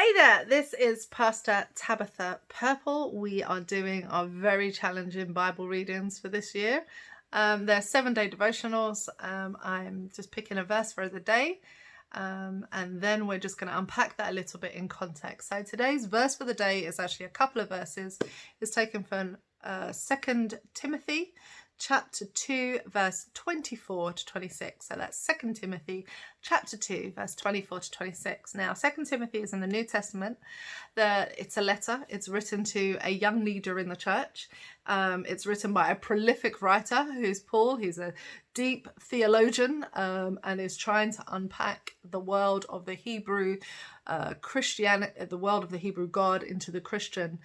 Hey there, this is Pastor Tabitha Purple. We are doing our very challenging Bible readings for this year. They're 7-day devotionals. I'm just picking a verse for the day, and then we're just going to unpack that a little bit in context. So today's verse for the day is actually a couple of verses. It's taken from 2 Timothy chapter 2 verse 24 to 26. So that's 2 Timothy chapter 2 verse 24 to 26. Now 2 Timothy is in the New Testament. It's a letter. It's written to a young leader in the church. It's written by a prolific writer who's Paul. He's a deep theologian and is trying to unpack the world of the Hebrew Christianity, the world of the Hebrew God into the Christian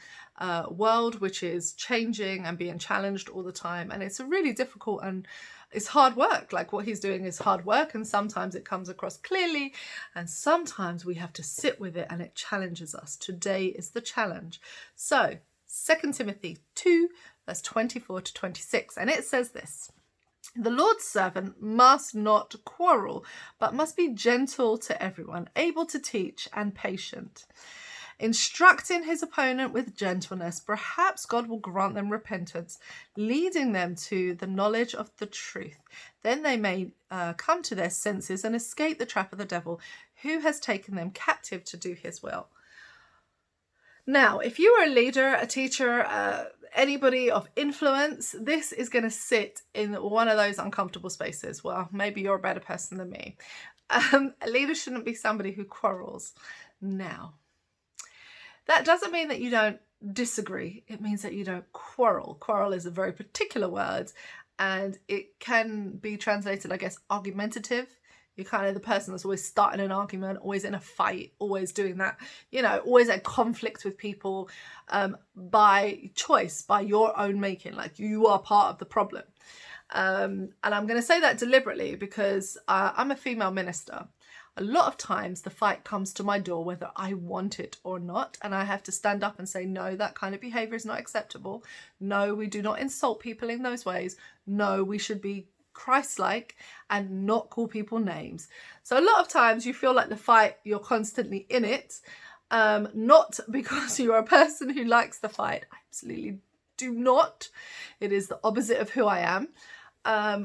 world, which is changing and being challenged all the time. And it's a really difficult and it's hard work. Like what he's doing is hard work, and sometimes it comes across clearly and sometimes we have to sit with it and it challenges us. Today is the challenge. So 2 Timothy 2 verse 24 to 26, and it says this: "The Lord's servant must not quarrel, but must be gentle to everyone, able to teach and patient, instructing his opponent with gentleness. Perhaps God will grant them repentance, leading them to the knowledge of the truth. Then they may come to their senses and escape the trap of the devil, who has taken them captive to do his will." Now, if you are a leader, a teacher, anybody of influence, this is going to sit in one of those uncomfortable spaces. Well, maybe you're a better person than me. A leader shouldn't be somebody who quarrels. Now, that doesn't mean that you don't disagree. It means that you don't quarrel. Quarrel is a very particular word, and it can be translated, I guess, argumentative. You're kind of the person that's always starting an argument, always in a fight, always doing that, always at conflict with people by choice, by your own making, like you are part of the problem. And I'm going to say that deliberately because I'm a female minister. A lot of times the fight comes to my door whether I want it or not, and I have to stand up and say, no, that kind of behavior is not acceptable. No, we do not insult people in those ways. No, we should be Christ-like and not call people names. So a lot of times you feel like the fight, you're constantly in it, not because you're a person who likes the fight. I absolutely do not. It is the opposite of who I am.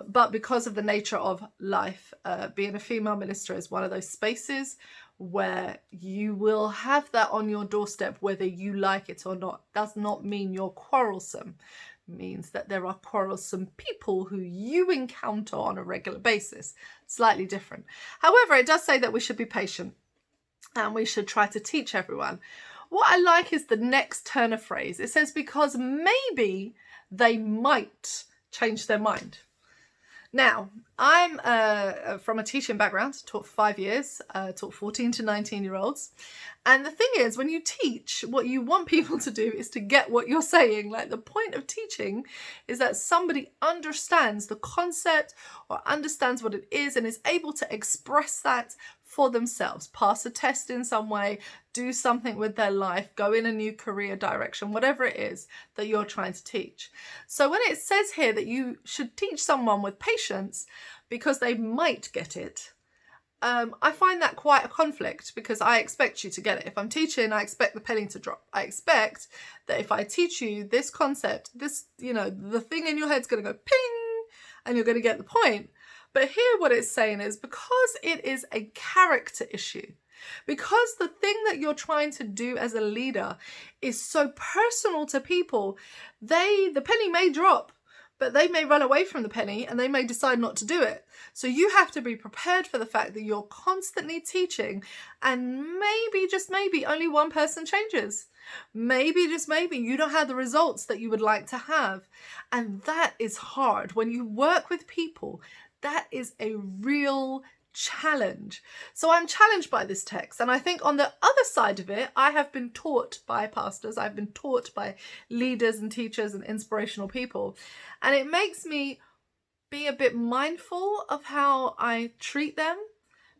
But because of the nature of life, being a female minister is one of those spaces where you will have that on your doorstep whether you like it or not. Does not mean you're quarrelsome. Means that there are quarrelsome people who you encounter on a regular basis. Slightly different. However, it does say that we should be patient and we should try to teach everyone. What I like is the next turn of phrase. It says, because maybe they might change their mind. Now, I'm from a teaching background, taught for 5 years, taught 14 to 19-year-olds. And the thing is, when you teach, what you want people to do is to get what you're saying. Like the point of teaching is that somebody understands the concept or understands what it is and is able to express that for themselves, pass a test in some way, do something with their life, go in a new career direction, whatever it is that you're trying to teach. So when it says here that you should teach someone with patience because they might get it, I find that quite a conflict because I expect you to get it. If I'm teaching, I expect the penny to drop. I expect that if I teach you this concept, this, the thing in your head's going to go ping and you're going to get the point. But here what it's saying is because it is a character issue, because the thing that you're trying to do as a leader is so personal to people, the penny may drop, but they may run away from the penny and they may decide not to do it. So you have to be prepared for the fact that you're constantly teaching and maybe, just maybe, only one person changes. Maybe, just maybe, you don't have the results that you would like to have. And that is hard. When you work with people, that is a real challenge. So I'm challenged by this text, and I think on the other side of it, I have been taught by pastors, I've been taught by leaders and teachers and inspirational people, and it makes me be a bit mindful of how I treat them,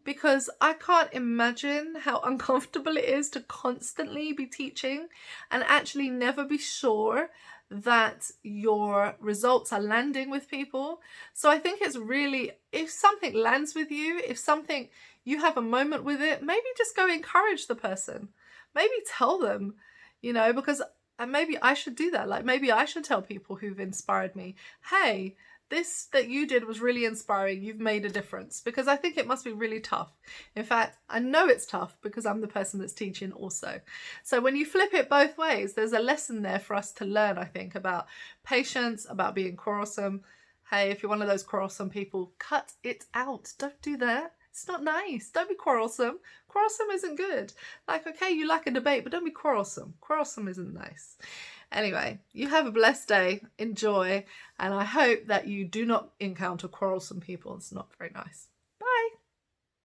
because I can't imagine how uncomfortable it is to constantly be teaching and actually never be sure that your results are landing with people. So I think it's really, if something lands with you, if something, you have a moment with it, maybe just go encourage the person. maybe tell them, because and maybe I should do that. Like maybe I should tell people who've inspired me, hey, this that you did was really inspiring. You've made a difference. Because I think it must be really tough. In fact, I know it's tough because I'm the person that's teaching also. So when you flip it both ways, there's a lesson there for us to learn, I think, about patience, about being quarrelsome. Hey, if you're one of those quarrelsome people, cut it out. Don't do that. It's not nice. Don't be quarrelsome. Quarrelsome isn't good. Like, okay, you like a debate, but don't be quarrelsome. Quarrelsome isn't nice. Anyway, you have a blessed day. Enjoy. And I hope that you do not encounter quarrelsome people. It's not very nice.